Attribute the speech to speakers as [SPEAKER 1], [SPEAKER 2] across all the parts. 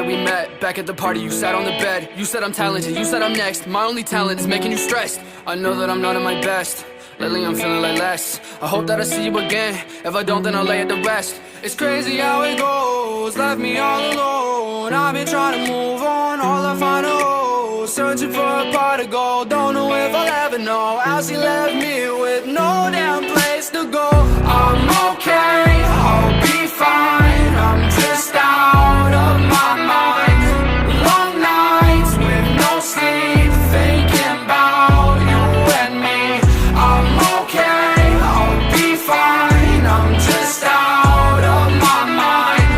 [SPEAKER 1] we met. Back at the party, you sat on the bed. You said I'm talented, you said I'm next. My only talent is making you stressed. I know that I'm not at my best. Lately I'm feeling like less. I hope that I see you again. If I don't, then I'll lay it to rest. It's crazy how it goes, left me all alone. I've been trying to move on, all I find are holes. Searching for a pot to go, don't know if I'll ever know. How she left me with no damn place to go. I'm okay, I'll be fine. I'm just out of my mind. Long nights with no sleep, thinking about you and me. I'm okay, I'll be fine. I'm just out of my mind.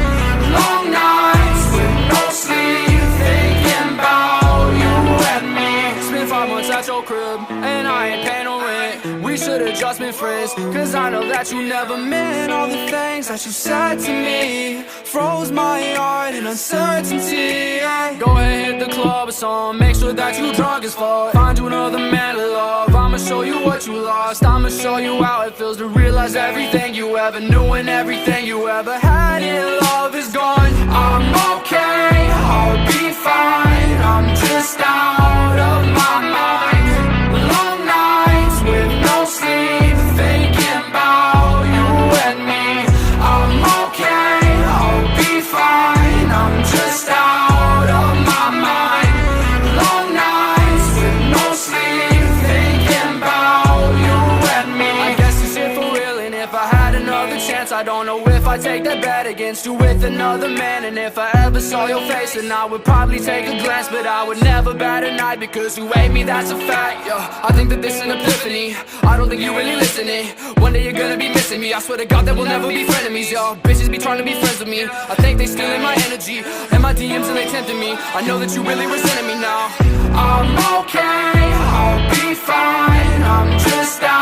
[SPEAKER 1] Long nights with no sleep, thinking about you and me. Spent 5 months at your crib, and I ain't paying no rent. We should've just been friends, cause I know that you never meant all the things that you said to me. Froze my heart in uncertainty. Go ahead, hit the club or something. Make sure that you drunk as fuck. Find you another man to love. I'ma show you what you lost. I'ma show you how it feels to realize everything you ever knew and everything you ever had in love is gone. I'm okay, I'll be fine. I'm just out of my mind. Long nights with no sleep, thinking about you and me. I'm okay, I'll be fine. I'm just out of my mind. Long nights with no sleep, thinking about you and me. I guess this shit for real, and if I had another chance, I don't know if I'd take that bet against you with another man. And if I ever saw your face, then I would probably take a glance, but I would never bat an eye because you hate me, that's a fact. Yeah, I think that this is an epiphany. I don't think you really listening. One day you're gonna be missing me. I swear to God that we'll never be frenemies. Y'all bitches be trying to be friends with me. I think they stealing my energy and my DMs and they tempting me. I know that you really resenting me now. I'm okay, I'll be fine. I'm just out